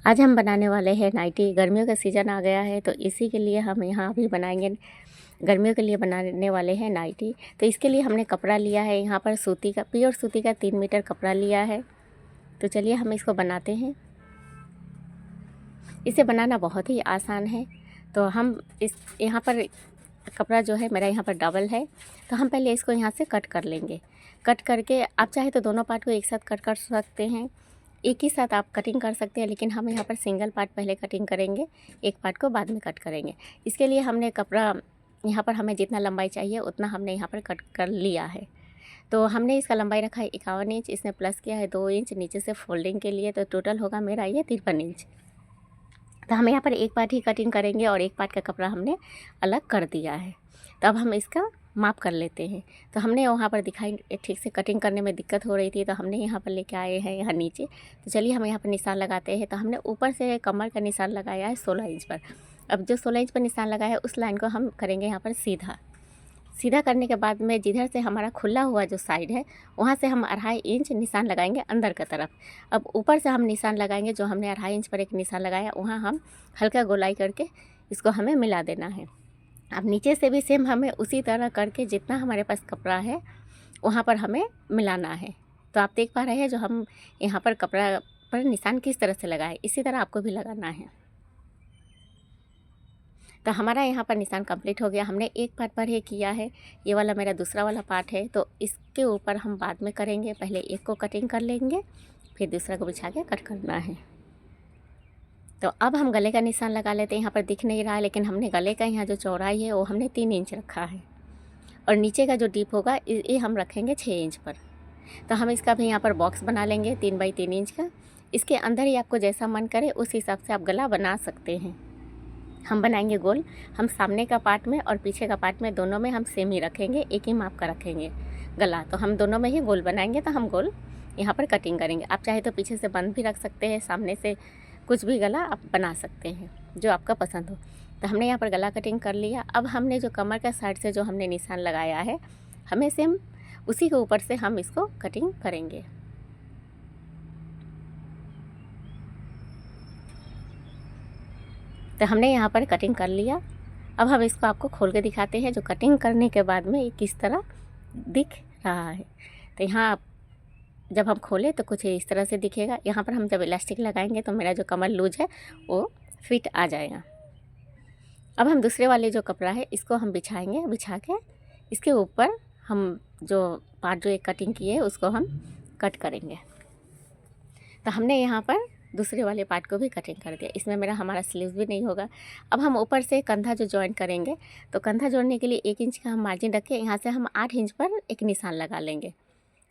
आज हम बनाने वाले हैं नाइटी। गर्मियों का सीज़न आ गया है तो इसी के लिए हम यहाँ अभी बनाएंगे। गर्मियों के लिए बनाने वाले हैं नाइटी। तो इसके लिए हमने कपड़ा लिया है यहाँ पर सूती का, प्योर सूती का 3 मीटर कपड़ा लिया है। तो चलिए हम इसको बनाते हैं। इसे बनाना बहुत ही आसान है। तो हम इस यहाँ पर कपड़ा जो है मेरा यहाँ पर डबल है, तो हम पहले इसको यहाँ से कट कर लेंगे। कट करके आप चाहे तो दोनों पार्ट को एक साथ कट कर सकते हैं, एक ही साथ आप कटिंग कर सकते हैं, लेकिन हम यहाँ पर सिंगल पार्ट पहले कटिंग करेंगे, एक पार्ट को बाद में कट करेंगे। इसके लिए हमने कपड़ा यहाँ पर हमें जितना लंबाई चाहिए उतना हमने यहाँ पर कट कर लिया है। तो हमने इसका लंबाई रखा है 51 इंच, इसमें प्लस किया है 2 इंच नीचे से फोल्डिंग के लिए, तो टोटल होगा मेरा ये 53 इंच। तो हम यहाँ पर एक पार्ट ही कटिंग करेंगे और एक पार्ट का कपड़ा हमने अलग कर दिया है। तो अब हम इसका माप कर लेते हैं। तो हमने वहाँ पर दिखाई ठीक से कटिंग करने में दिक्कत हो रही थी, तो हमने यहाँ पर लेके आए हैं यहाँ नीचे। तो चलिए हम यहाँ पर निशान लगाते हैं। तो हमने ऊपर से कमर का निशान लगाया है 16 इंच पर। अब जो 16 इंच पर निशान लगाया है उस लाइन को हम करेंगे यहाँ पर सीधा। सीधा करने के बाद में जिधर से हमारा खुला हुआ जो साइड है वहाँ से हम 2.5 इंच निशान लगाएंगे अंदर की तरफ। अब ऊपर से हम निशान लगाएंगे, जो हमने 2.5 इंच पर एक निशान लगाया वहाँ हम हल्का गोलाई करके इसको हमें मिला देना है। अब नीचे से भी सेम हमें उसी तरह करके जितना हमारे पास कपड़ा है वहाँ पर हमें मिलाना है। तो आप देख पा रहे हैं जो हम यहाँ पर कपड़ा पर निशान किस तरह से लगाए, इसी तरह आपको भी लगाना है। तो हमारा यहाँ पर निशान कंप्लीट हो गया। हमने एक पार्ट पर ही किया है, ये वाला मेरा दूसरा वाला पार्ट है, तो इसके ऊपर हम बाद में करेंगे। पहले एक को कटिंग कर लेंगे, फिर दूसरा को बिछा के कट करना है। तो अब हम गले का निशान लगा लेते हैं। यहाँ पर दिख नहीं रहा है, लेकिन हमने गले का यहाँ जो चौड़ाई है वो हमने 3 इंच रखा है, और नीचे का जो डीप होगा ये हम रखेंगे 6 इंच पर। तो हम इसका भी यहाँ पर बॉक्स बना लेंगे 3 बाई 3 इंच का। इसके अंदर ही आपको जैसा मन करे उस हिसाब से आप गला बना सकते हैं। हम बनाएंगे गोल। हम सामने का पार्ट में और पीछे का पार्ट में दोनों में हम सेम ही रखेंगे, एक ही माप का रखेंगे गला। तो हम दोनों में ही गोल बनाएंगे। तो हम गोल यहाँ पर कटिंग करेंगे। आप चाहे तो पीछे से बंद भी रख सकते हैं, सामने से कुछ भी गला आप बना सकते हैं जो आपका पसंद हो। तो हमने यहाँ पर गला कटिंग कर लिया। अब हमने जो कमर का साइड से जो हमने निशान लगाया है, हमें सेम उसी के ऊपर से हम इसको कटिंग करेंगे। तो हमने यहाँ पर कटिंग कर लिया। अब हम इसको आपको खोल के दिखाते हैं जो कटिंग करने के बाद में ये किस तरह दिख रहा है। तो यहाँ आप जब हम खोलें तो कुछ इस तरह से दिखेगा। यहाँ पर हम जब इलास्टिक लगाएंगे तो मेरा जो कमर लूज है वो फिट आ जाएगा। अब हम दूसरे वाले जो कपड़ा है इसको हम बिछाएंगे, बिछा के इसके ऊपर हम जो पार्ट जो एक कटिंग किए है उसको हम कट करेंगे। तो हमने यहाँ पर दूसरे वाले पार्ट को भी कटिंग कर दिया। इसमें मेरा हमारा स्लीव भी नहीं होगा। अब हम ऊपर से कंधा जो जॉइन करेंगे, तो कंधा जोड़ने के लिए 1 इंच का हम मार्जिन रख के यहाँ से हम 8 इंच पर एक निशान लगा लेंगे।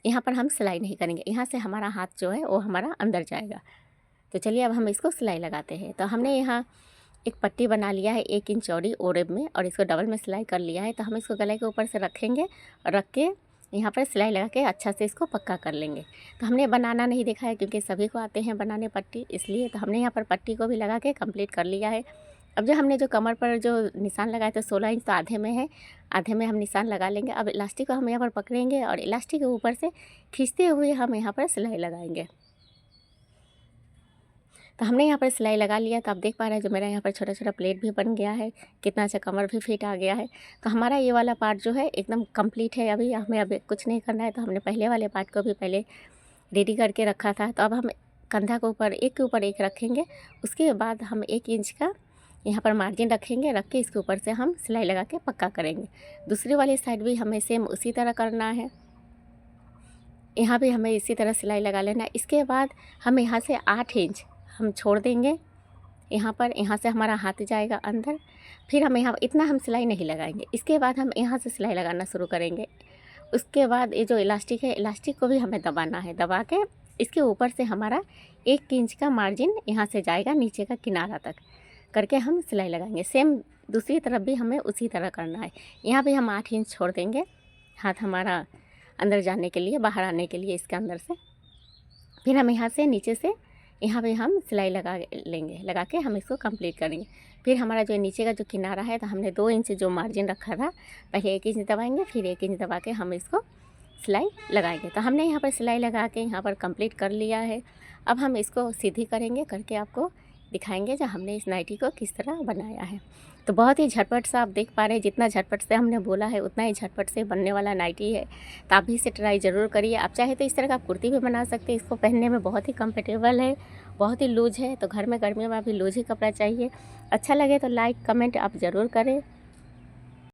यहाँ पर हम सिलाई नहीं करेंगे, यहाँ से हमारा हाथ जो है वो हमारा अंदर जाएगा। तो चलिए अब हम इसको सिलाई लगाते हैं। तो हमने यहाँ एक पट्टी बना लिया है 1 इंच चौड़ी ओरे में, और इसको डबल में सिलाई कर लिया है। तो हम इसको गले के ऊपर से रखेंगे और रख के यहाँ पर सिलाई लगा के अच्छा से इसको पक्का कर लेंगे। तो हमने बनाना नहीं देखा है क्योंकि सभी को आते हैं बनाने पट्टी, इसलिए तो हमने यहाँ पर पट्टी को भी लगा के कंप्लीट कर लिया है। अब जो हमने जो कमर पर जो निशान लगाया था 16 इंच, तो आधे में है, आधे में हम निशान लगा लेंगे। अब इलास्टिक को हम यहाँ पर पकड़ेंगे और इलास्टिक के ऊपर से खींचते हुए हम यहाँ पर सिलाई लगाएंगे। तो हमने यहाँ पर सिलाई लगा लिया। तो आप देख पा रहे हैं जो मेरा यहाँ पर छोटा छोटा प्लेट भी बन गया है, कितना अच्छा कमर भी फिट आ गया है। तो हमारा ये वाला पार्ट जो है एकदम कंप्लीट है। अभी हमें अभी कुछ नहीं करना है। तो हमने पहले वाले पार्ट को भी पहले रेडी करके रखा था। तो अब हम कंधा के ऊपर एक रखेंगे। उसके बाद हम 1 इंच का यहाँ पर मार्जिन रखेंगे, रख के इसके ऊपर से हम सिलाई लगा के पक्का करेंगे। दूसरी वाली साइड भी हमें सेम उसी तरह करना है। यहाँ भी हमें इसी तरह सिलाई लगा लेना है। इसके बाद हम यहाँ से 8 इंच हम छोड़ देंगे यहाँ पर, यहाँ से हमारा हाथ जाएगा अंदर। फिर हम यहाँ इतना हम सिलाई नहीं लगाएंगे। इसके बाद हम यहाँ से सिलाई लगाना शुरू करेंगे। उसके बाद ये जो इलास्टिक है, इलास्टिक को भी हमें दबाना है। दबा के इसके ऊपर से हमारा 1 इंच का मार्जिन यहाँ से जाएगा नीचे का किनारा तक करके हम सिलाई लगाएंगे। सेम दूसरी तरफ भी हमें उसी तरह करना है। यहाँ भी हम 8 इंच छोड़ देंगे, हाथ हमारा अंदर जाने के लिए, बाहर आने के लिए इसके अंदर से। फिर हम यहाँ से नीचे से यहाँ पे हम सिलाई लगा लेंगे, लगा के हम इसको कंप्लीट करेंगे। फिर हमारा जो नीचे का जो किनारा है, तो हमने 2 इंच जो मार्जिन रखा था, पहले 1 इंच दबाएंगे, फिर 1 इंच दबा के हम इसको सिलाई लगाएंगे। तो हमने यहाँ पर सिलाई लगा के यहाँ पर कंप्लीट कर लिया है। अब हम इसको सीधी करेंगे, करके आपको दिखाएंगे जो हमने इस नाइटी को किस तरह बनाया है। तो बहुत ही झटपट सा आप देख पा रहे हैं, जितना झटपट से हमने बोला है उतना ही झटपट से बनने वाला नाइटी है। तो आप भी इसे ट्राई ज़रूर करिए। आप चाहे तो इस तरह का कुर्ती भी बना सकते हैं। इसको पहनने में बहुत ही कंफर्टेबल है, बहुत ही लूज है। तो घर में गर्मियों में अभी लूज ही कपड़ा चाहिए। अच्छा लगे तो लाइक कमेंट आप ज़रूर करें।